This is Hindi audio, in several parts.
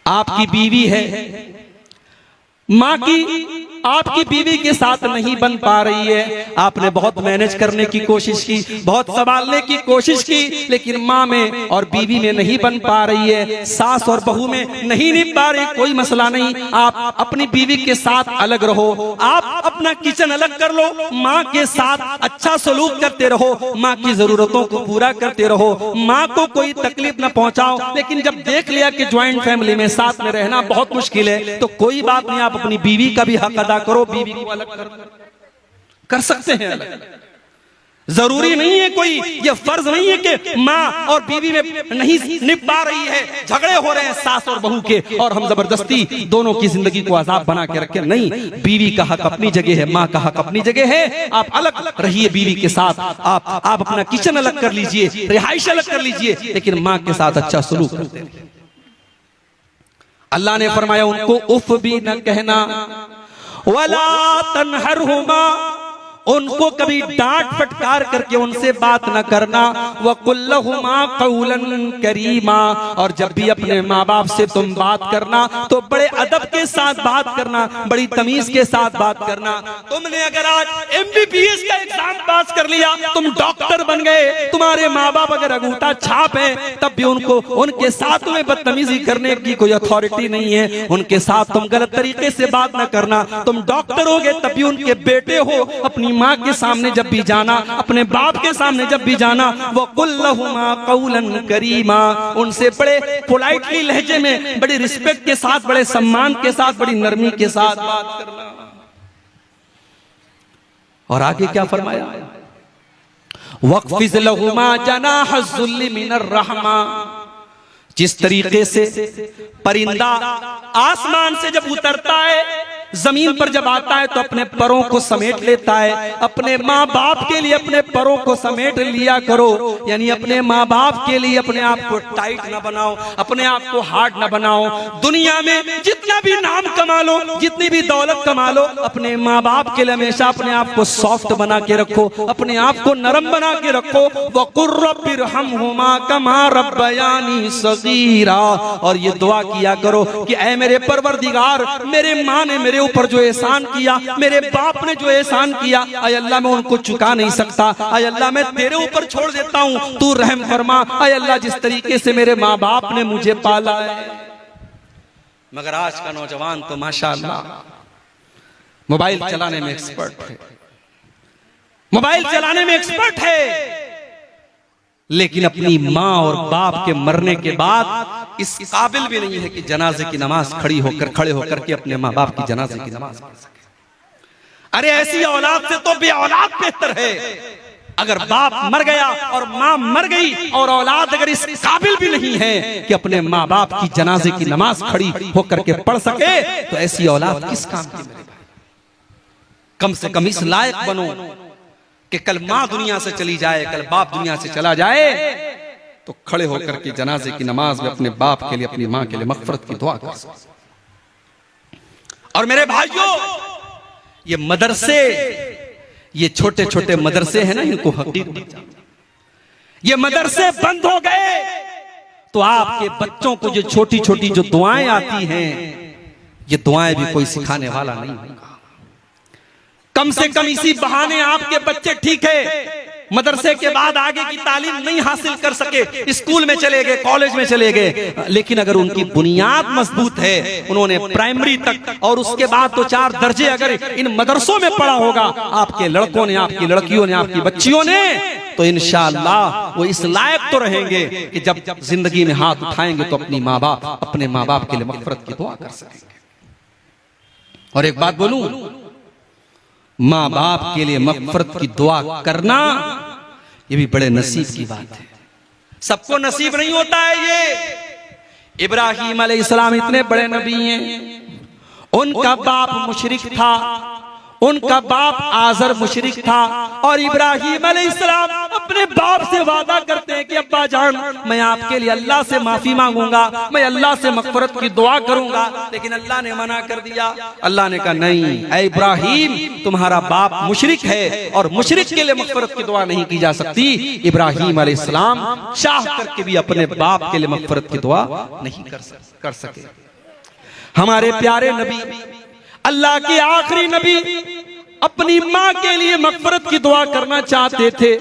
आपकी बीवी है, माँ की आपकी बीवी के साथ नहीं बन पा रही है, आपने बहुत मैनेज करने की कोशिश की, बहुत संभालने की कोशिश की, लेकिन माँ में और बीवी में नहीं बन पा रही है, सास और बहू में नहीं निभ पा रही, कोई मसला नहीं, आप अपनी बीवी के साथ अलग रहो, आप अपना किचन अलग कर लो, माँ के साथ अच्छा सलूक करते रहो, माँ की जरूरतों को पूरा करते रहो, माँ को कोई तकलीफ न पहुंचाओ। लेकिन जब देख लिया कि ज्वाइंट फैमिली में साथ में रहना बहुत मुश्किल है, तो कोई बात नहीं, आप अपनी बीवी का भी हक अदा करो, बीवी को अलग कर सकते हैं अलग। जरूरी नहीं है कोई, ये फर्ज नहीं है कि माँ और बीवी में नहीं निभ पा रही है, झगड़े हो रहे हैं सास और बहू के, और हम जबरदस्ती दोनों की जिंदगी को आजाद बना के रखें। नहीं, बीवी का हक अपनी जगह है, माँ का हक अपनी जगह है, आप अलग रहिए बीवी के साथ, आप अपना किचन अलग कर लीजिए, रिहाइश अलग कर लीजिए, लेकिन माँ के साथ अच्छा सलूक करते हैं। अल्लाह ने फरमाया उनको उफ भी न कहना, वला तनहरहुमा, उनको कभी डांट फटकार करके उनसे बात न करना, वकुल्लहुमा कौलन करीमा, और जब भी अपने माँ बाप से तुम बात करना तो बड़े अदब के साथ बात करना, बड़ी तमीज के साथ बात करना। तुमने अगर आज MBBS का एग्जाम पास कर लिया, तुम डॉक्टर बन गए, तुम्हारे माँ बाप अगर अंगूठा छाप है, तब भी उनके साथ तुम्हें बदतमीजी करने की कोई अथॉरिटी नहीं है, उनके साथ तुम गलत तरीके से बात न करना। तुम डॉक्टर हो गए, तब भी उनके बेटे हो, अपनी माँ के सामने जब भी जाना, अपने बाप के सामने जब भी जाना, वो कुल्लहुमा कौलन करीमा, उनसे बड़े पोलाइटली लहजे में, बड़ी रिस्पेक्ट के साथ, बड़े सम्मान के साथ, बड़ी नरमी के साथ बात करना। और आगे क्या फरमाया, वक़्फ़िज़ लहुमा जनाहज़्ज़ुल्लि मिनर रहमा, जिस तरीके से परिंदा आसमान से जब उतरता है, जमीन पर जब आता है तो अपने परों को समेट लेता है, अपने माँ बाप के लिए अपने परों को समेट लिया करो, यानी अपने माँ बाप के लिए अपने आप को टाइट न बनाओ, अपने आप को हार्ड न बनाओ। दुनिया में जितना भी नाम कमा लो, जितनी भी दौलत कमा लो, अपने माँ बाप के लिए हमेशा अपने आप को सॉफ्ट बना के रखो, अपने आप को नरम बना के रखो। वक़ुर रब्बिरहमहुमा कमा रब्बयानी सगीरा, और ये दुआ किया करो कि ऐ मेरे परवरदिगार, मेरे माँ ने मेरे ऊपर जो एहसान किया, मेरे बाप ने जो एहसान किया, आय अल्लाह मैं उनको चुका नहीं सकता, आय अल्लाह मैं तेरे ऊपर छोड़ देता हूँ, तू रहम फरमा, आय अल्लाह जिस तरीके से मेरे माँ बाप ने मुझे पाला है। मगर आज का नौजवान तो माशाअल्लाह मोबाइल चलाने में एक्सपर्ट है, मोबाइल चलाने में एक्सपर्ट है, लेकिन अपनी माँ और बाप के मरने के बाद इस काबिल भी नहीं है कि जनाजे की नमाज खड़े होकर के अपने माँ बाप की जनाजे की नमाज पढ़ सके। अरे ऐसी औलाद से तो बे औलाद बेहतर है। अगर बाप मर गया और माँ मर गई और औलाद अगर इस काबिल भी नहीं है कि अपने माँ बाप की जनाजे की नमाज खड़ी होकर के पढ़ सके, तो ऐसी औलाद किस काम की? कम से कम इस लायक बनो कि कल माँ दुनिया से चली जाए, कल बाप दुनिया से चला जाए, तो खड़े होकर के जनाजे की नमाज में अपने बाप के लिए, अपनी माँ के लिए मग़फ़िरत की दुआ कर सके। और मेरे भाइयों, ये मदरसे, ये छोटे छोटे मदरसे हैं ना, इनको हकीकत, ये मदरसे बंद हो गए तो आपके बच्चों को जो छोटी छोटी जो दुआएं आती हैं, ये दुआएं भी कोई सिखाने वाला नहीं होगा। कम से कम इसी बहाने आपके बच्चे ठीक है, मदरसे के बाद आगे की तालीम नहीं हासिल कर सके, स्कूल में चले गए, कॉलेज में चले गए, लेकिन अगर उनकी बुनियाद मजबूत है, उन्होंने प्राइमरी तक और उसके बाद तो 4 दर्जे अगर इन मदरसों में पढ़ा होगा आपके लड़कों ने, आपकी लड़कियों ने, आपकी बच्चियों ने, तो इंशाअल्लाह वो इस लायक तो रहेंगे कि जब जिंदगी में हाथ उठाएंगे तो अपने माँ बाप के लिए मग़फ़िरत की दुआ कर सकेंगे। और एक बात बोलूं, माँ बाप के लिए मग़फ़िरत की दुआ करना ये भी बड़े नसीब की बात है, सबको नसीब नहीं होता है। ये इब्राहीम अलैहिस्सलाम इतने बड़े नबी हैं, उनका बाप मुशरिक था, उनका बाप आज़र मुशरिक था, और इब्राहीम अलैहिस्सलाम अपने बाप से वादा करते हैं कि अब्बा जान, मैं आपके लिए अल्लाह से माफी मांगूंगा, मैं अल्लाह से मग़फ़िरत की दुआ करूंगा, लेकिन अल्लाह ने मना कर दिया। अल्लाह ने कहा नहीं, ऐ इब्राहीम, तुम्हारा बाप मुशरिक है और मुशरिक के लिए मग़फ़िरत की दुआ नहीं की जा सकती। इब्राहीम अलैहिस्सलाम चाह करके भी अपने बाप के लिए मग़फ़िरत की दुआ नहीं कर सके। हमारे प्यारे नबी, अल्लाह के आखिरी नबी अपनी माँ के लिए मगफरत की दुआ करना चाहते थे।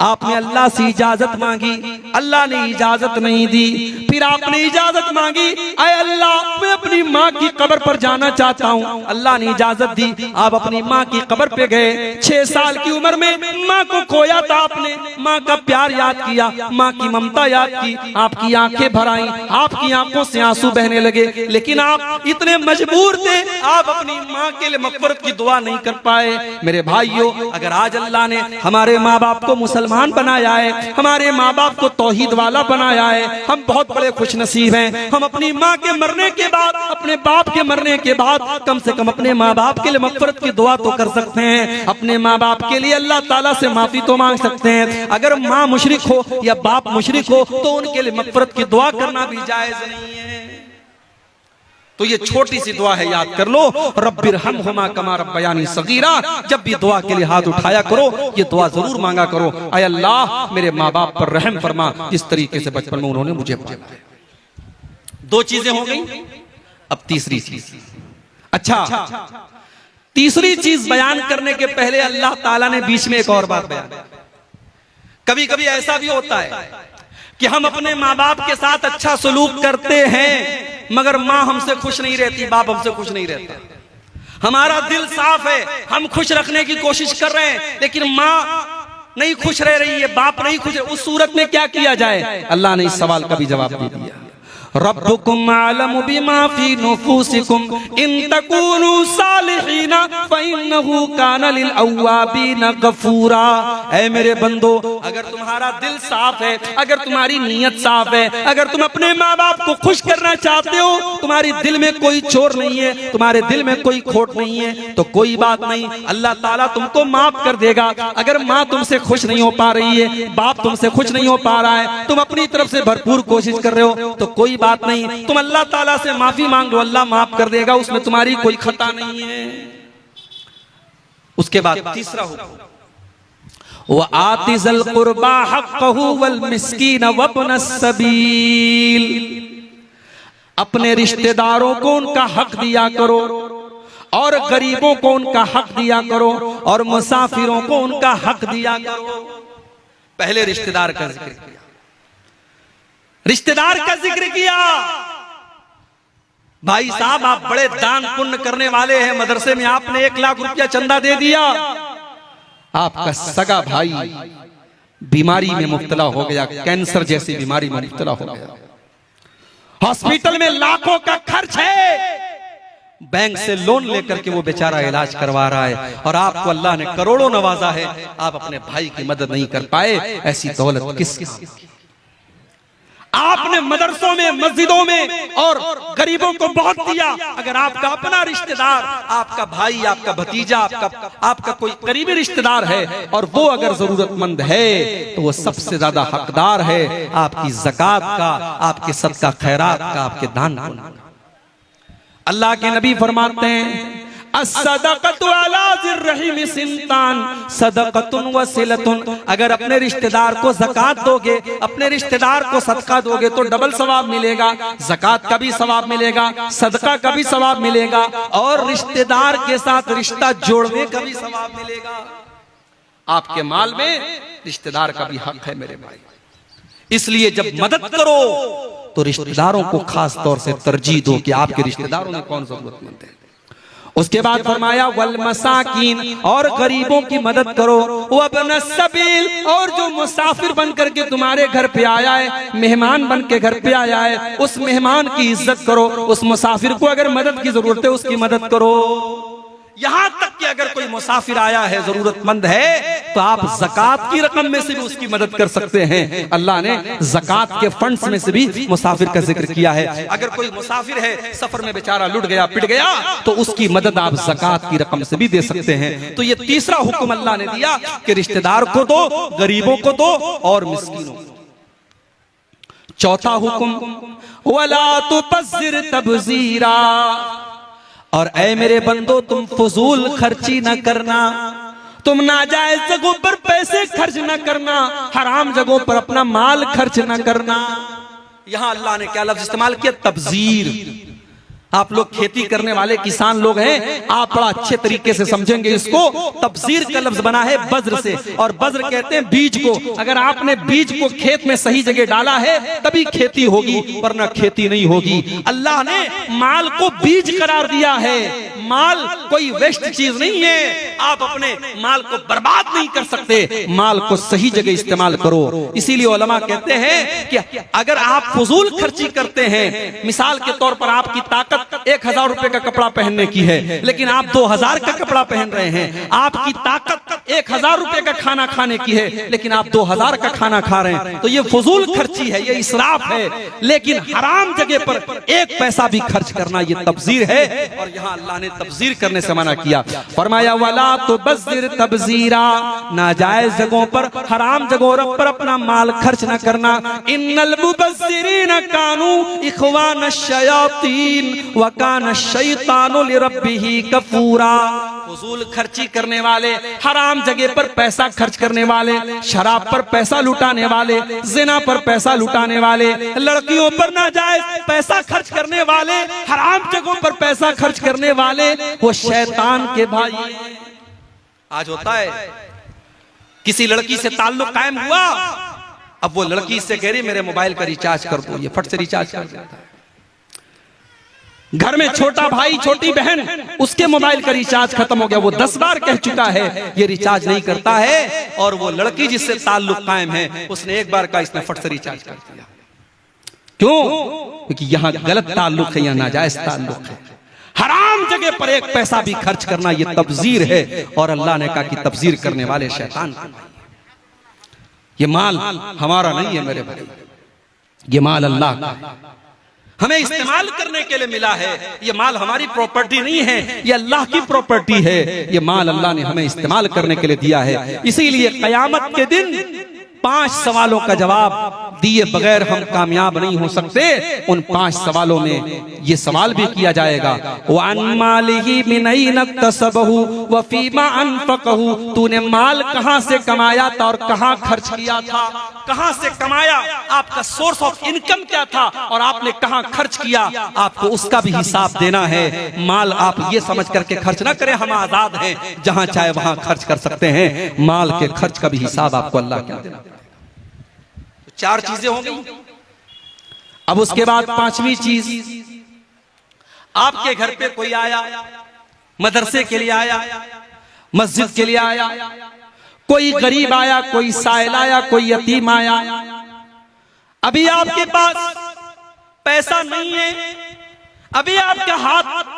आपने अल्लाह से इजाजत मांगी, अल्लाह ने इजाजत नहीं दी। फिर आपने इजाजत मांगी, अय अल्लाह मैं अपनी माँ की कब्र पर जाना चाहता हूँ। अल्लाह ने इजाजत दी, आप अपनी माँ की कब्र पे गए। 6 साल की उम्र में माँ को खोया था आपने, माँ का प्यार याद किया, माँ की ममता याद की, आपकी आंखें भर आईं, आपकी आंखों से आंसू बहने लगे। लेकिन आप इतने मजबूर थे, आप अपनी माँ के लिए मगफरत की दुआ नहीं कर पाए। मेरे भाइयों, अगर आज अल्लाह ने हमारे माँ बाप को मुसलमान बनाया है, हमारे माँ बाप को तौहीद वाला बनाया है, हम बहुत बड़े खुश नसीब हैं। हम अपनी माँ के मरने के बाद, अपने बाप के मरने के बाद कम से कम अपने माँ बाप के लिए मगफरत की दुआ तो कर सकते हैं। अपने माँ बाप के लिए अल्लाह ताला से माफी तो मांग सकते हैं। अगर माँ मुशरिक हो या बाप मुशरिक हो तो उनके लिए मगफरत की दुआ करना भी जायज नहीं है। तो ये छोटी सी दुआ है, याद कर लो, रब्बिरहमहुमा कमा रब्बयानी सगीरा। जब भी दुआ के लिए हाथ उठाया करो, ये दुआ जरूर मांगा करो, ऐ अल्लाह मेरे माँ बाप पर रहम फरमा, जिस तरीके से बचपन में उन्होंने मुझे पाला। 2 चीजें हो गई, अब तीसरी चीज। अच्छा, तीसरी चीज बयान करने के पहले अल्लाह ताला ने बीच में एक और बात बयान। कभी कभी ऐसा भी होता है कि हम अपने माँ बाप के साथ अच्छा सलूक करते हैं, मगर माँ हमसे खुश नहीं रहती, बाप हमसे खुश नहीं रहता। हमारा दिल साफ है, हम खुश रखने की कोशिश कर रहे हैं, लेकिन माँ नहीं खुश रह रही है, बाप नहीं खुश। उस सूरत में क्या किया जाए? अल्लाह ने इस सवाल का भी जवाब दे दिया। रब्बुकुम आलमु बिमा फी नुफूसिकुम इन तकूनु सालिहीना फइन्नहु काना लिल अव्वाबीना गफूरा। ऐ मेरे बंदो, अगर तुम्हारा दिल साफ है, अगर तुम्हारी नीयत साफ है, अगर तुम अपने माँ बाप को खुश करना चाहते हो, तुम्हारे दिल में कोई चोर नहीं है, तुम्हारे दिल में कोई खोट नहीं है, तो कोई बात नहीं, अल्लाह ताला तुमको माफ कर देगा। अगर माँ तुमसे खुश नहीं हो पा रही है, बाप तुमसे खुश नहीं हो पा रहा है, तुम अपनी तरफ से भरपूर कोशिश कर रहे हो, तो कोई बात नहीं, तुम अल्लाह ताला से माफी मांग लो, अल्लाह माफ कर देगा, उसमें तुम्हारी कोई खता नहीं है। उसके बाद तीसरा हुक्म, व आतिज़ल कुर्बा हक़्क़हु वल मिस्कीन वब्न सबील। अपने रिश्तेदारों को उनका हक दिया करो, और गरीबों को उनका हक दिया करो, और मुसाफिरों को उनका हक दिया करो। पहले रिश्तेदार का जिक्र किया, रिश्तेदार का जिक्र किया। भाई साहब, आप बड़े दान पुण्य करने वाले हैं, मदरसे में आपने 1 लाख रुपया चंदा दे दिया, आपका सगा भाई बीमारी में मुब्तला हो गया, कैंसर जैसी बीमारी में मुब्तला हो गया, हॉस्पिटल में लाखों का खर्च है, बैंक से लोन लेकर के वो बेचारा इलाज करवा रहा है, और आपको अल्लाह ने करोड़ों नवाजा है, आप अपने भाई की मदद नहीं कर पाए। ऐसी दौलत किस काम की? आपने मदरसों में, मस्जिदों में और गरीबों को बहुत दिया। अगर आपका अपना रिश्तेदार, आपका भाई, आपका भतीजा, आपका कोई करीबी रिश्तेदार है और वो अगर जरूरतमंद है, तो वो सबसे ज्यादा हकदार है आपकी ज़कात का, आपके सदका खैरात का, आपके दान का। अल्लाह के नबी फरमाते हैं, अस्सदक़तु अला ज़िर्रहिम सिंतान सदक़तुन व सिलतुन। अगर अपने रिश्तेदार को ज़कात दोगे, अपने रिश्तेदार को सदका दोगे, तो डबल सवाब मिलेगा, ज़कात का भी सवाब मिलेगा, सदका का भी सवाब मिलेगा, और रिश्तेदार के साथ रिश्ता जोड़ने का भी सवाब मिलेगा। आपके माल में रिश्तेदार का भी हक है मेरे भाई। इसलिए जब मदद करो तो रिश्तेदारों को खास तौर से तरजीह दो कि आपके रिश्तेदारों में कौन जरूरतमंद है। उसके बाद फरमाया वल मसाकीन, और गरीबों की मदद करो, वब्न सबील, और जो मुसाफिर बन करके तुम्हारे घर पे आया है, मेहमान बन के घर पे आया है, उस मेहमान की इज्जत करो, उस मुसाफिर को अगर मदद की जरूरत है उसकी मदद करो। यहां तक कि अगर कोई मुसाफिर आया है, जरूरतमंद है, तो आप ज़कात की रकम में से भी उसकी मदद कर सकते हैं। अल्लाह ने ज़कात के फंड्स में से भी मुसाफिर का जिक्र किया है। अगर कोई मुसाफिर है, सफर में बेचारा लुट गया, पिट गया, तो उसकी मदद आप ज़कात की रकम से भी दे सकते हैं। तो ये तीसरा हुक्म अल्लाह ने दिया कि रिश्तेदार को दो, गरीबों को दो, और मिस्कीनों को। चौथा हुक्म वला तुबज़िर तबज़ीरा। और ऐ मेरे बंदो, तुम फजूल खर्ची न करना, तुम नाजायज जगहों पर पैसे खर्च न करना, हराम जगहों पर अपना माल खर्च न करना। यहां अल्लाह ने क्या लफ्ज इस्तेमाल किया? तबजीर। आप लोग खेती करने वाले किसान लोग हैं, आप बड़ा अच्छे तरीके से समझेंगे इसको। तब्जीर का लफ्ज बना है बज्र से, और बज्र कहते हैं बीज को। अगर आपने बीज को खेत में सही जगह डाला है तभी खेती होगी, वरना खेती नहीं होगी। अल्लाह ने माल को बीज करार दिया है। माल कोई वेस्ट चीज नहीं है, आप अपने माल को बर्बाद नहीं कर सकते, माल को सही जगह इस्तेमाल करो। इसीलिए उलमा कहते हैं कि अगर आप फजूल खर्ची करते हैं, मिसाल के तौर पर आपकी ताकत 1000 रुपए का कपड़ा पहनने की है, लेकिन आप 2000 का कपड़ा पहन रहे हैं। आपकी ताकत 1000 रुपए का खाना खाने की है, लेकिन आप 2000 का खाना खा रहे हैं, तो ये फजूल खर्ची है, ये इसराफ है। लेकिन हराम जगह पर एक पैसा भी खर्च करना ये तब्जीर है, और यहाँ अल्लाह ने तब्जीर करने से मना किया। फरमाया वला तुबज़िर तब्जीरा, नाजायज जगहों पर, हराम जगहों पर अपना माल खर्च न करना। इन्नल मुबज़्ज़िरीन कानू इख़वान शयातीन व कान शैतानु लिरब्बिही कफूरा। फजूल खर्ची करने वाले, हराम जगह पर पैसा खर्च करने वाले, शराब पर पैसा लुटाने वाले, जिना पर पैसा लुटाने वाले, लड़कियों पर नाजायज पैसा खर्च करने वाले, हराम जगहों पर पैसा खर्च करने वाले, वो शैतान के भाई। आज होता है किसी लड़की से ताल्लुक कायम हुआ, अब वो लड़की से कह रही मेरे मोबाइल का रिचार्ज कर दो, ये फट से रिचार्ज कर देता है। घर में छोटा भाई छोटी बहन, उसके मोबाइल का रिचार्ज खत्म हो गया, वो 10 बार कह चुका है ये रिचार्ज नहीं करता है, और वो लड़की जिससे ताल्लुक कायम है उसने एक बार का इसने फट से रिचार्ज कर दिया। क्यों? क्योंकि यहाँ गलत ताल्लुक है, यहाँ नाजायज ताल्लुक है। हराम जगह पर एक पैसा भी खर्च करना ये तब्जीर है, और अल्लाह ने कहा कि तब्जीर करने वाले शैतान के भाई। ये माल हमारा नहीं है मेरे भाई, ये माल अल्लाह का है, हमें इस्तेमाल करने के लिए मिला है। ये माल हमारी प्रॉपर्टी नहीं है, ये अल्लाह की प्रॉपर्टी है। ये माल अल्लाह ने हमें इस्तेमाल करने के लिए दिया है। इसीलिए क़यामत के दिन 5 सवालों का जवाब दिए बगैर हम कामयाब नहीं हो सकते। उन 5 सवालों में ये सवाल भी किया जाएगा, वअन मालिही मिन ऐन इक्तसबहु व फीमा अनफक़हु, तूने माल कहां से कमाया था और कहां खर्च किया था। कहां से कमाया, आपका सोर्स ऑफ इनकम क्या था, और आपने कहां खर्च किया, आपको उसका भी हिसाब देना है। माल आप ये समझ करके खर्च ना करें हम आजाद हैं, जहां चाहे वहां खर्च कर सकते हैं। माल के खर्च का भी हिसाब आपको अल्लाह क्या देना। 4 चीजें हो गई। अब उसके बाद 5वीं चीज, आपके घर पे कोई आया, मदरसे के लिए आया, मस्जिद के लिए आया, कोई गरीब आया, कोई साइल आया, कोई यतीम आया। अभी आपके पास पैसा नहीं है, अभी आपका हाथ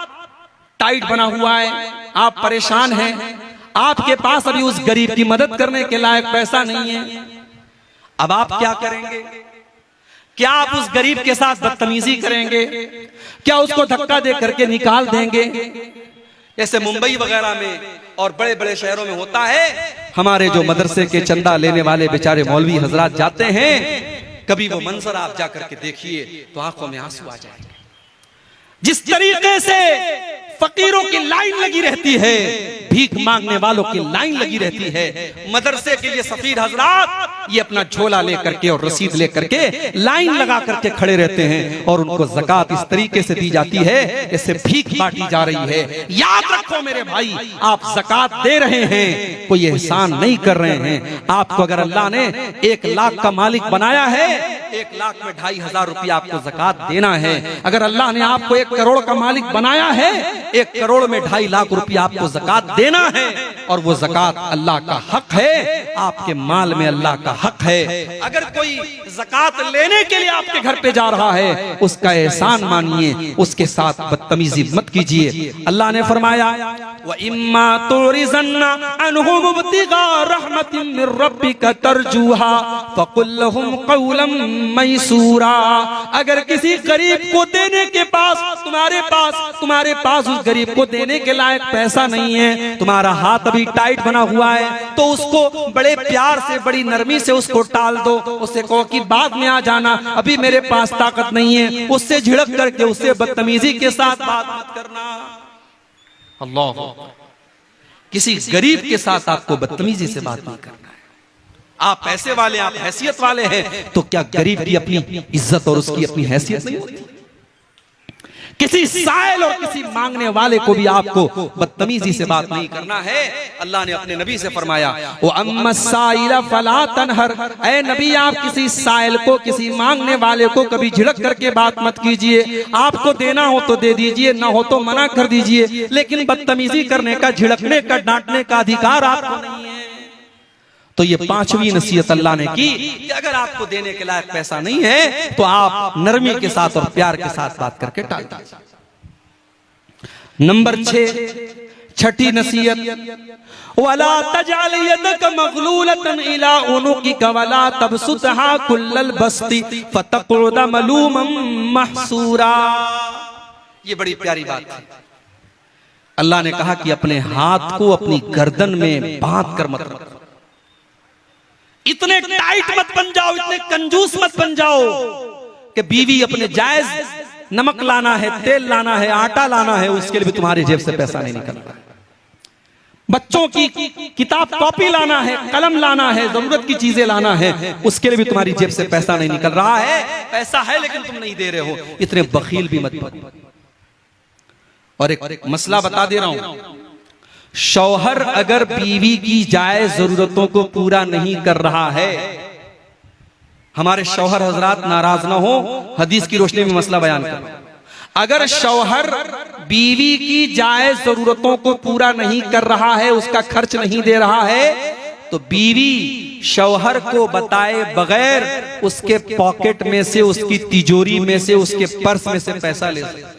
टाइट बना हुआ है, आप परेशान हैं, आपके पास अभी उस गरीब की मदद करने के लायक पैसा नहीं है। अब आप क्या करेंगे? क्या आप उस गरीब के साथ बदतमीजी करेंगे? क्या उसको धक्का दे करके निकाल देंगे? जैसे मुंबई वगैरह में और बड़े बड़े शहरों में होता है, हमारे जो मदरसे के चंदा लेने वाले बेचारे मौलवी हजरात जाते हैं, कभी वो मंजर आप जाकर के देखिए तो आंखों में आंसू आ जाएंगे। जिस तरीके से फकीरों की लाइन लगी रहती है, भीख मांगने वालों की लाइन लगी रहती है, मदरसे के लिए सफीर हजरात ये अपना झोला लेकर के और रसीद लेकर के लाइन लगा करके खड़े रहते हैं, और उनको ज़कात इस तरीके से दी जाती है जैसे भीख बांटी जा रही है। याद रखो मेरे भाई, आप ज़कात दे रहे हैं, कोई एहसान नहीं कर रहे हैं। आपको अगर अल्लाह ने 1 लाख का मालिक बनाया है, 1 लाख में 2500 रुपया आपको ज़कात देना है। अगर अल्लाह ने आपको 1 करोड़ का मालिक बनाया है, 1 करोड़ में 2.5 लाख रुपया आपको ज़कात देना है, और वो ज़कात अल्लाह का हक है, आपके माल में अल्लाह का हक है। अगर कोई ज़कात लेने के लिए आपके घर पे जा रहा है, उसका एहसान मानिए, उसके साथ बदतमीजी मत कीजिए। अल्लाह ने फरमाया व इम्मा तुरिज़न्ना अनहुम इब्तिगा रहमतिन मिर रब्बिका तरजूहा फकुल लहुम क़ौलन मैसूरा। अगर किसी गरीब को देने के पास तुम्हारे पास उस गरीब को देने के लायक पैसा नहीं है, तुम्हारा हाथ अभी टाइट बना हुआ है, तो उसको बड़े प्यार से बड़ी नरमी से उसको टाल दो। उससे कहो कि बाद में आ जाना, अभी मेरे पास ताकत नहीं है। उससे झिड़क करके उससे बदतमीजी के साथ बात मत करना। अल्लाह, किसी गरीब के साथ आपको बदतमीजी से बात नहीं करना है। आप पैसे वाले, आप हैसियत वाले हैं, तो क्या गरीब की अपनी इज्जत और उसकी अपनी हैसियत नहीं होती? किसी साइल और किसी मांगने वाले को भी आपको बदतमीजी से बात नहीं करना है। अल्लाह ने अपने नबी से फरमाया, वो अम्मा साइला फला तनहर, ऐ नबी आप किसी साइल को, किसी मांगने वाले को कभी झिड़क करके बात मत कीजिए। आपको देना हो तो दे दीजिए, ना हो तो मना कर दीजिए, लेकिन बदतमीजी करने का, झिड़कने का, डांटने का अधिकार आपको नहीं है। तो ये पांचवी नसीहत अल्लाह ने की कि अगर आपको देने के लायक पैसा नहीं है तो आप नरमी के साथ और प्यार के साथ बात करके टाल दीजिए। नंबर 6, छठी नसीहत, वला तजअल यदक मगलूलतन इला उनुकिक वला तबसुतहा कुल्लल बस्ती फतक़उद मलूमन महसूरा। ये बड़ी प्यारी बात है। अल्लाह ने कहा कि अपने हाथ को अपनी गर्दन में बांध कर मत रखो। इतने टाइट मत बन जाओ, इतने कंजूस मत बन जाओ कि बीवी अपने जायज नमक लाना है, तेल लाना है, आटा लाना है, उसके लिए भी तुम्हारी जेब से पैसा नहीं निकल रहा है। बच्चों की किताब कॉपी लाना है, कलम लाना है, जरूरत की चीजें लाना है, उसके लिए भी तुम्हारी जेब से पैसा नहीं निकल रहा है। पैसा है लेकिन तुम नहीं दे रहे हो, इतने बखील भी मत बनो। और एक मसला बता दे रहा हूं, शौहर अगर बीवी की जायज जरूरतों को पूरा नहीं कर रहा है, हमारे शौहर हजरात नाराज ना हो, हदीस की रोशनी में मसला बयान कर, अगर शौहर बीवी की जायज जरूरतों को पूरा नहीं कर रहा है, उसका खर्च नहीं दे रहा है, तो बीवी शौहर को बताए बगैर उसके पॉकेट में से, उसकी तिजोरी में से, उसके पर्स में से पैसा ले सकती है।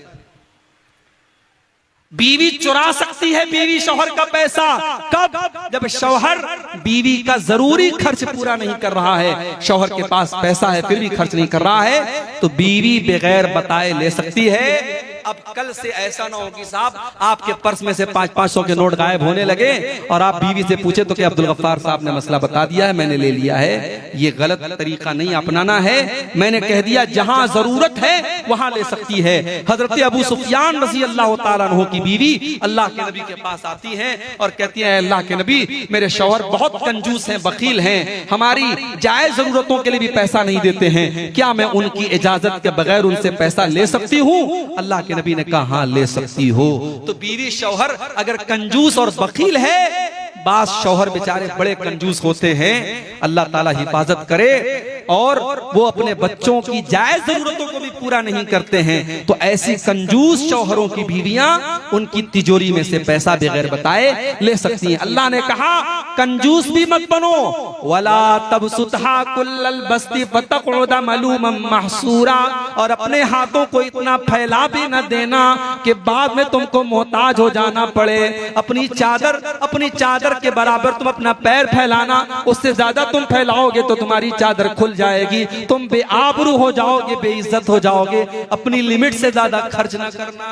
बीवी चुरा सकती है बीवी शौहर का पैसा, कब? जब शौहर बीवी का जरूरी खर्च पूरा नहीं कर रहा है, शौहर के पास पैसा है फिर भी खर्च नहीं कर रहा है, तो बीवी बगैर बताए ले सकती है। अब कल से ऐसा ना हो कि साहब आपके पर्स में से 500-500 के नोट गायब होने लगे और आप बीवी से पूछे तो कि अब्दुल गफ्फार साहब ने मसला बता दिया है, मैंने ले लिया है। ये गलत तरीका नहीं अपनाना है। मैंने कह दिया जहां जरूरत है वहां ले सकती है। हजरत अबू सुफियान रज़ी अल्लाह तआला अन्हु की बीवी अल्लाह के नबी के पास आती हैं और कहती है, अल्लाह के नबी मेरे शौहर बहुत कंजूस हैं, बखील हैं, हमारी जायज जरूरतों के लिए भी पैसा नहीं देते हैं, क्या मैं उनकी इजाजत के बगैर उनसे पैसा ले सकती हूँ? अल्लाह के नबी ने कहा हाँ ले सकती हो। तो बीवी शौहर अगर कंजूस और बखील है, बास शौहर बेचारे बड़े कंजूस होते हैं, अल्लाह ताला हिफाजत करे, और वो अपने बच्चों की जायज जरूरतों को भी पूरा नहीं करते हैं, तो ऐसी कंजूस शौहरों की बीवियां उनकी तिजोरी में से पैसा बगैर बताए ले सकती हैं। अल्लाह ने कहा कंजूस भी मत बनो, वला तबसुतहा कुल्लल बस्ती फतक़उद मलूमन महसूरा, और अपने हाथों को इतना फैला भी न देना कि बाद में तुमको मोहताज हो जाना पड़े। अपनी चादर के बराबर तुम अपना पैर फैलाना, उससे ज्यादा तुम फैलाओगे तो तुम्हारी चादर खुल जाएगी, तुम बेआबरू हो जाओगे, बेइज्जत हो जाओगे। अपनी लिमिट से ज्यादा खर्च ना करना।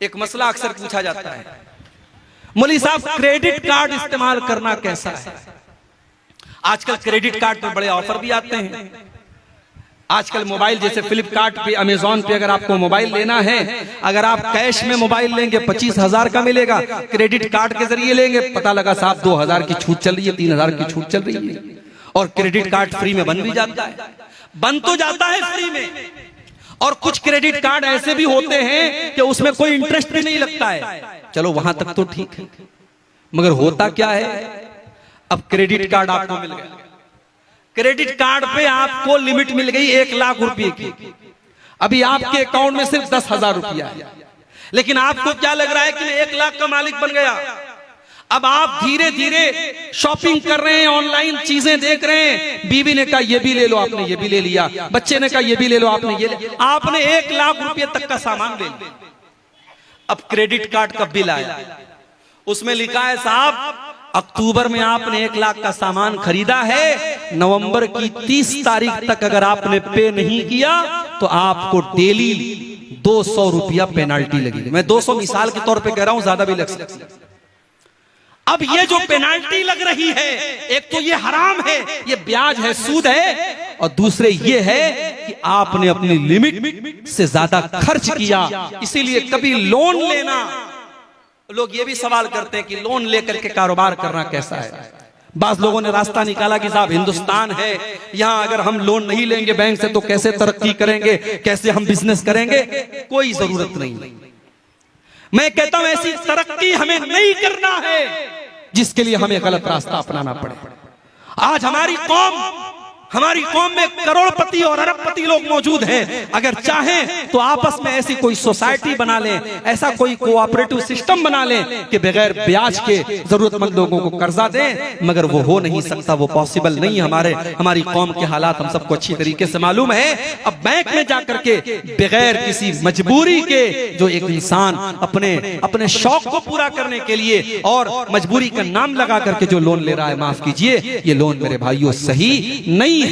एक मसला अक्सर पूछा जाता है, मौलवी साहब क्रेडिट कार्ड इस्तेमाल करना कैसा है? आजकल क्रेडिट कार्ड पर बड़े ऑफर भी आते हैं। आजकल मोबाइल जैसे फ्लिपकार्ट पे, अमेजॉन पे अगर आपको मोबाइल लेना है, अगर आप कैश में मोबाइल लेंगे 25,000 का मिलेगा, क्रेडिट कार्ड के जरिए लेंगे पता लगा साहब 2,000 की छूट चल रही है, 3,000 की छूट चल रही है, और क्रेडिट कार्ड फ्री में बन भी जाता है। बन तो जाता है फ्री में, और कुछ क्रेडिट कार्ड ऐसे भी होते हैं कि उसमें कोई इंटरेस्ट भी नहीं लगता है। चलो वहां तक तो ठीक है, मगर होता क्या है, अब क्रेडिट कार्ड आपको मिल गया, क्रेडिट कार्ड पे आपको लिमिट मिल गई 1 लाख रुपए की, अभी आपके अकाउंट में सिर्फ 10,000 रुपया है, लेकिन आपको क्या लग रहा है कि मैं 1 लाख का मालिक बन गया। अब आप धीरे धीरे शॉपिंग कर रहे हैं, ऑनलाइन चीजें देख रहे हैं, बीवी ने कहा ये भी ले लो, आपने ये भी ले लिया, बच्चे ने कहा ये भी ले लो, आपने ये ले, आपने 1 लाख रुपए तक का सामान ले लिया। अब क्रेडिट कार्ड का बिल आया, उसमें लिखा है साहब अक्टूबर में आपने 1 लाख का सामान खरीदा है, नवंबर की 30 तारीख तक अगर आपने पे नहीं किया तो आपको डेली 200 रुपया पेनाल्टी लगेगी। मैं 200 मिसाल के तौर पे कह रहा हूं, ज्यादा भी लग सकती है। अब ये जो पेनाल्टी लग रही है, एक तो ये हराम है, ये ब्याज है, सूद है, और दूसरे ये है कि आपने अपनी लिमिट से ज्यादा खर्च किया। इसीलिए कभी लोन लेना, लोग ये भी सवाल करते हैं कि लोन लेकर के कारोबार करना कैसा है। बास लोगों ने रास्ता निकाला कि साहब हिंदुस्तान है, यहां अगर हम लोन नहीं लेंगे बैंक से तो कैसे तरक्की करेंगे, कैसे हम बिजनेस करेंगे। कोई जरूरत नहीं। मैं कहता हूं ऐसी तरक्की हमें नहीं करना है जिसके लिए हमें गलत रास्ता अपनाना पड़े। आज हमारी कौम में करोड़पति और अरबपति लोग मौजूद हैं। अगर चाहें तो आपस में ऐसी कोई सोसाइटी बना लें, ऐसा कोई कोऑपरेटिव सिस्टम बना लें कि बगैर ब्याज के जरूरतमंद लोगों को कर्जा दें, मगर वो हो नहीं सकता, वो पॉसिबल नहीं है। हमारी कौम के हालात हम सबको अच्छी तरीके से मालूम है। अब बैंक में जाकर के बगैर किसी मजबूरी के जो एक इंसान अपने शौक को पूरा करने के लिए और मजबूरी का नाम लगा करके जो लोन ले रहा है, माफ कीजिए, ये लोन मेरे भाइयों सही नहीं है।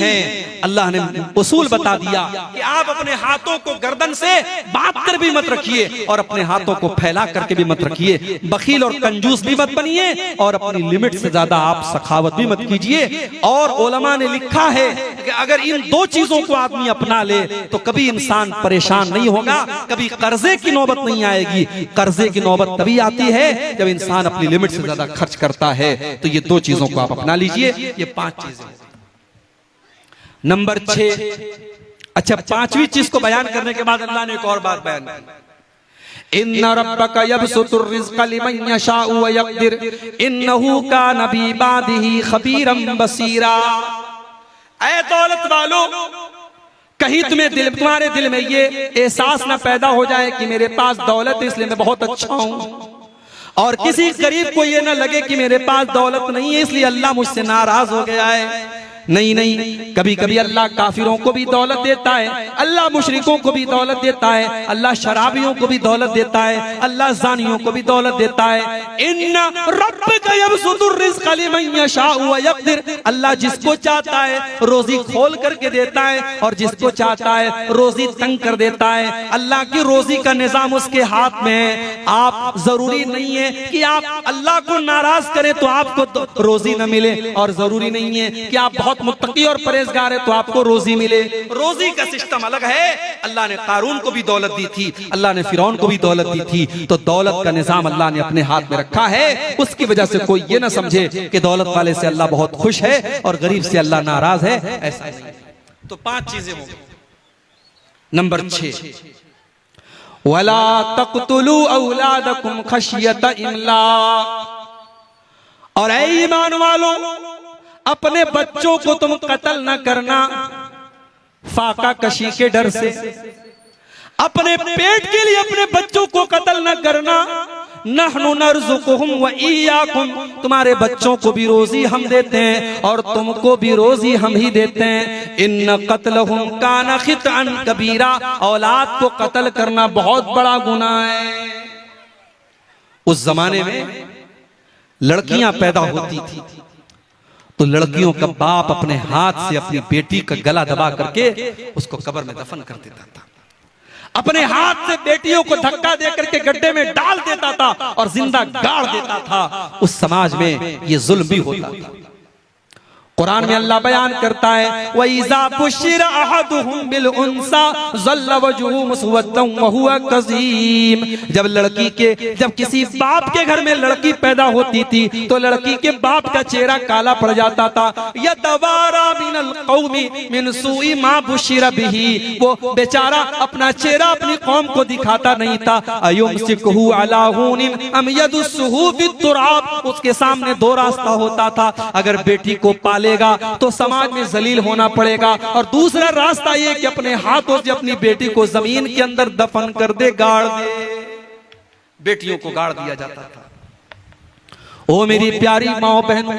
अल्लाह ने उसूल बता दिया कि आप अपने हाथों को गर्दन से बांध कर भी मत रखिए और अपने हाथों को फैला करके भी मत रखिए। बखील और कंजूस भी मत बनिए और अपनी लिमिट से ज्यादा आप सखावत भी मत कीजिए। और उलमा ने लिखा है कि अगर इन दो चीजों को आदमी अपना ले तो कभी इंसान परेशान नहीं होगा, कभी कर्जे की नौबत नहीं आएगी। कर्जे की नौबत तभी आती है जब इंसान अपनी लिमिट से ज्यादा खर्च करता है। तो ये दो चीजों को आप अपना लीजिए। ये 5 चीजें। नंबर 6, अच्छा 5वीं चीज को बयान करने के बाद अल्लाह ने एक और बात बयान की, इन्ना रब्बका यबसुतुर रिज़्क़ लिमन यशाउ व यक़दिर इन्नहु कान बिइबादिही खबीरम बसीरा। ऐ दौलत वालों, कहीं तुम्हारे दिल में ये एहसास न पैदा हो जाए कि मेरे पास दौलत है इसलिए मैं बहुत अच्छा हूं, और किसी गरीब को ये न लगे कि मेरे पास दौलत नहीं है इसलिए अल्लाह मुझसे नाराज हो गया है। नहीं, कभी कभी अल्लाह काफिरों को भी दौलत देता है, अल्लाह मुशरिकों को भी दौलत देता है, अल्लाह शराबियों को भी दौलत देता है, अल्लाह ज़ानियों को भी दौलत देता है। इन्ना रब्बका यबसुतुर रिज़्क़ लिमन यशाउ व यक़दिर, अल्लाह जिसको चाहता है रोजी खोल करके देता है और जिसको चाहता है रोजी तंग कर देता है। अल्लाह की रोजी का निजाम उसके हाथ में है। आप जरूरी नहीं है कि आप अल्लाह को नाराज करें तो आपको रोजी न मिले, और जरूरी नहीं है कि आप बहुत मुत्तकी और परहेजगार है तो आपको रोजी मिले। रोजी का सिस्टम अलग है। अल्लाह ने कारून को भी दौलत दी थी, अल्लाह ने फिरौन को भी दौलत दी थी। तो दौलत का निजाम अल्लाह ने अपने हाथ में रखा है। उसकी वजह से कोई ये ना समझे कि दौलत वाले से अल्लाह बहुत खुश है और गरीब से अल्लाह नाराज है, ऐसा नहीं। तो 5 चीजें हो गई। नंबर 6, वला तक़तुलू औलादकुम खशियत इमलाक, और ऐ ईमान वालों, अपने बच्चों को तुम कत्ल न करना फाका कशी के डर से। अपने पेट के लिए अपने बच्चों को कत्ल न करना। नहनु नर्ज़ुकुहुम व इय्याकुम, तुम्हारे बच्चों को भी रोजी हम देते हैं और तुमको भी रोजी हम ही देते हैं। इन्न क़त्लहुम कान ख़ितअन कबीरा, औलाद को कत्ल करना बहुत बड़ा गुनाह है। उस जमाने में लड़कियां पैदा होती थी तो लड़कियों का बाप अपने हाथ से अपनी बेटी का गला दबा करके उसको कब्र में दफन कर देता था। अपने हाथ से बेटियों को धक्का दे करके गड्ढे में डाल देता था और जिंदा गाड़ देता था। उस समाज में ये जुल्म भी होता था। कुरान में अल्लाह बयान करता है, व इज़ा बुश्शिरा अहदुहुम बिल उन्सा ज़ल्ल वजहुहु मुस्वद्दन व हुवा कज़ीम। जब किसी बाप के घर में लड़की पैदा होती थी तो लड़की के बाप का चेहरा काला पड़ जाता था। यतवारा मिनल कौमी मिन सूई मा बुश्शिरा बिही, वो बेचारा अपना चेहरा अपनी कौम को दिखाता नहीं था। अयुमसिकुहु अला हुनिन अम यदुस्सुहु बित्तुराब, उसके सामने 2 रास्ता होता था। अगर बेटी को पालेगा तो समाज में जलील होना पड़ेगा, और दूसरा रास्ता ये कि अपने हाथों से अपनी बेटी को जमीन के अंदर दफन कर दे, गाड़ दे। बेटियों को गाड़ दिया जाता था। ओ मेरी प्यारी माओ बहनों,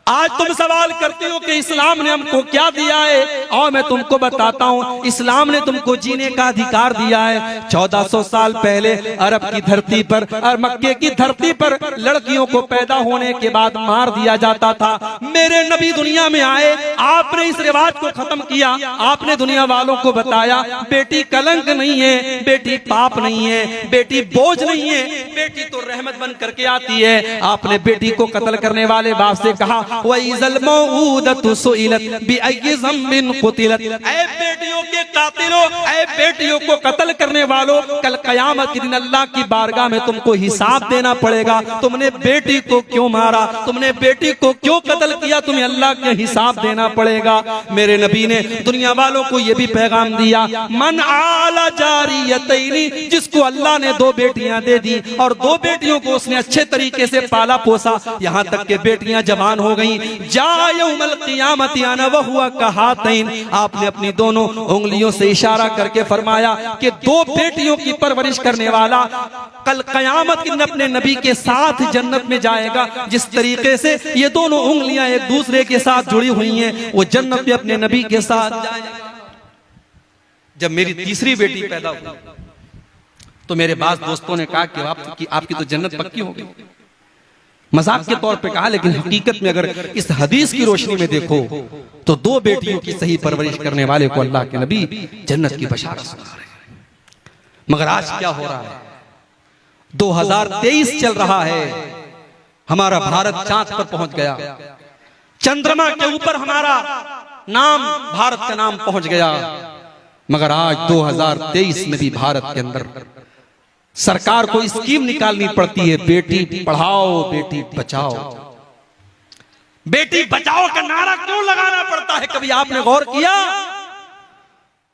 आज तुम सवाल करती हो कि इस्लाम ने हमको क्या दिया है, और मैं तुमको बताता हूँ इस्लाम ने तुमको जीने का अधिकार दिया है। 1400 साल पहले अरब की धरती पर और मक्के की धरती पर लड़कियों को पैदा होने के बाद मार दिया जाता था। मेरे नबी दुनिया में आए, आपने इस रिवाज को खत्म किया। आपने दुनिया वालों को बताया बेटी कलंक नहीं है, बेटी पाप नहीं है, बेटी बोझ नहीं है, बेटी तो रहमत बन करके आती है। आपने बेटी को कत्ल करने वाले बाप से कहा वइज़ल मौऊदतु सुइलत बिअय्यि ज़म्बिन क़ुतिलत। ऐ बेटियों के कातिलों, ऐ बेटियों को कत्ल करने वालों, कल क़यामत के दिन अल्लाह की बारगाह में तुमको हिसाब देना पड़ेगा। तुमने बेटी को क्यों मारा, तुमने बेटी को क्यों कत्ल किया, तुम्हें अल्लाह के हिसाब देना पड़ेगा। मेरे नबी ने दुनिया वालों को यह भी पैगाम दिया, मन आला जारियतैनी, जिसको अल्लाह ने 2 बेटियां दे दी और 2 बेटियों को उसने अच्छे तरीके से पाला पोसा, यहाँ तक के बेटियां जवान हो गई। जा यौमल क़ियामति अना व हुवा कहातैन, आपने अपनी दोनों उंगलियों से इशारा करके फरमाया कि 2 बेटियों की परवरिश करने वाला कल क़यामत के दिन अपने नबी के साथ जन्नत में जाएगा। जिस तरीके से ये दोनों उंगलियां एक दूसरे के साथ जुड़ी हुई हैं, वो जन्नत में अपने नबी के साथ जाएगा। जब मेरी तीसरी बेटी पैदा हुई तो मेरे बास दोस्तों ने कहा कि आपकी तो जन्नत पक्की हो गई। मजाक के तौर पे कहा, लेकिन हकीकत में अगर इस हदीस की रोशनी में देखो तो 2 बेटियों की सही परवरिश करने वाले को अल्लाह के नबी जन्नत की बशारत सुना रहे हैं। मगर आज क्या हो रहा है, 2023 चल रहा है, हमारा भारत चांद पर पहुंच गया, चंद्रमा के ऊपर हमारा नाम, भारत का नाम पहुंच गया। मगर आज 2023 में भी भारत के अंदर सरकार को स्कीम निकालनी पड़ती है, बेटी पढ़ाओ बेटी बचाओ। बेटी बचाओ का नारा क्यों लगाना पड़ता है, कभी आपने गौर किया?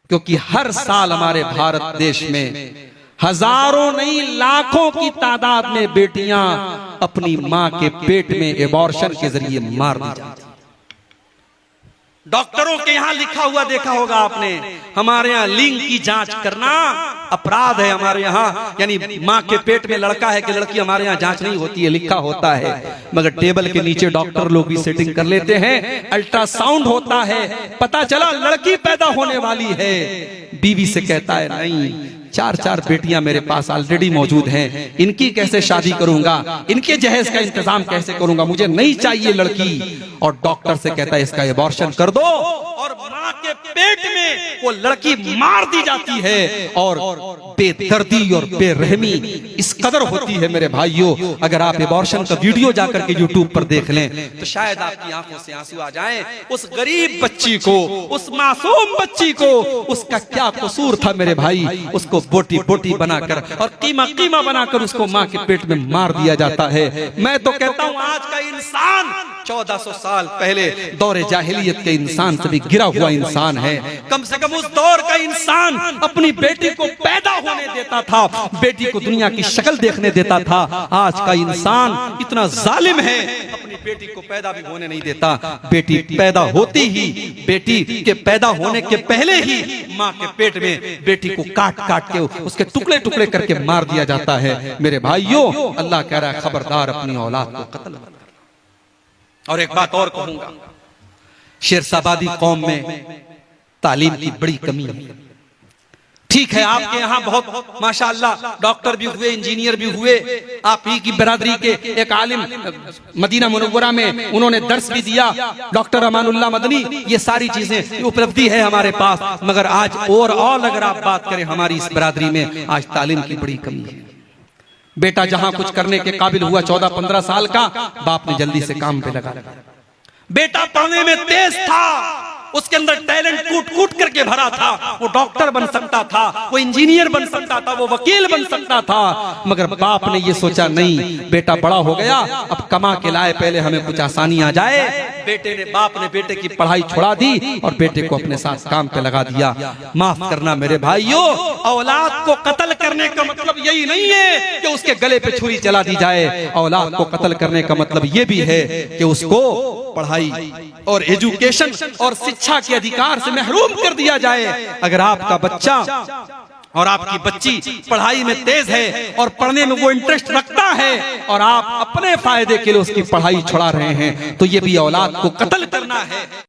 क्योंकि हर साल हमारे भारत देश में हजारों नहीं लाखों की तादाद में बेटियां अपनी मां के पेट में एबॉर्शन के जरिए मार दी जाती। डॉक्टरों के यहां लिखा हुआ देखा होगा आपने, हमारे यहां लिंग की जांच करना अपराध है। हमारे यहाँ यानी मां के पेट में लड़का है कि लड़की, हमारे यहाँ जांच नहीं होती है, लिखा होता है। मगर टेबल के नीचे डॉक्टर लोग भी सेटिंग कर लेते हैं, अल्ट्रासाउंड होता है, पता चला लड़की पैदा होने वाली है। बीवी से कहता है नहीं, 4 बेटियां मेरे पास ऑलरेडी मौजूद हैं, इनकी कैसे शादी करूंगा, इनके जहेज का इंतजाम कैसे करूंगा, मुझे नहीं चाहिए लड़की। और डॉक्टर से कहता है इसका एबॉर्शन कर दो, और मां के पेट में वो लड़की मार दी जाती है। और बेदर्दी और बेरहमी इस कदर होती है मेरे भाइयों, अगर आप एबॉर्शन का वीडियो जाकर के यूट्यूब पर देख लें तो शायद आपकी आंखों से आंसू आ जाएं। उस गरीब बच्ची को, उस मासूम बच्ची को, उसका क्या कसूर था मेरे भाई, उसको बोटी बोटी बनाकर और कीमा कीमा बनाकर उसको मां के पेट में मार दिया जाता है। मैं तो कहता हूं आज का इंसान 1400 साल पहले दौरे जाहिलियत के इंसान से भी गिरा हुआ इंसान है। कम से कम उस दौर का इंसान अपनी बेटी को पैदा होने देता था, बेटी को दुनिया की शक्ल देखने देता था। आज का इंसान इतना जालिम है, अपनी बेटी को पैदा भी होने नहीं देता। बेटी पैदा होती ही, बेटी के पैदा होने के पहले ही मां के पेट में बेटी को काट काट के उसके टुकड़े टुकड़े करके मार दिया जाता है। मेरे भाइयों, अल्लाह कह रहा है खबरदार अपनी औलाद को कत्ल मत करना। और एक बात और कहूंगा, शेरशाबादी कौम में तालीम की बड़ी कमी है। ठीक है, आपके यहाँ बहुत माशाअल्लाह डॉक्टर भी हुए, इंजीनियर भी हुए, आप ही की बरादरी के एक आलिम मदीना मुनव्वरा में उन्होंने दर्स भी दिया, डॉक्टर अमानुल्लाह मदनी, ये सारी चीजें उपलब्धि है हमारे पास। मगर आज ओवरऑल अगर आप बात करें हमारी इस बरादरी में आज तालीम की बड़ी कमी है। बेटा जहां कुछ करने के काबिल हुआ 14-15 साल का, बाप ने जल्दी से काम पे लगा। बेटा पढ़ने में तेज था, उसके अंदर टैलेंट कूट कूट करके भरा था, वो डॉक्टर बन सकता था, वो इंजीनियर बन सकता था, वो वकील बन सकता था। मगर बाप ने ये सोचा नहीं, बेटा बड़ा हो गया, अब कमा के लाए, पहले हमें कुछ आसानी आ जाए। बाप ने बेटे की पढ़ाई छुड़ा दी और बेटे को अपने साथ काम पे लगा दिया। माफ करना मेरे भाइयों, औलाद को कत्ल करने का मतलब यही नहीं है कि उसके गले पे छुरी चला दी जाए। औलाद को कत्ल करने का मतलब ये भी है कि उसको पढ़ाई और एजुकेशन और शिक्षा के अधिकार से महरूम कर दिया जाए। अगर आपका बच्चा और आपकी बच्ची पढ़ाई में तेज है और पढ़ने में वो इंटरेस्ट रखता है और आप अपने फायदे के लिए उसकी पढ़ाई छुड़ा रहे हैं, तो ये भी औलाद को कत्ल करना है।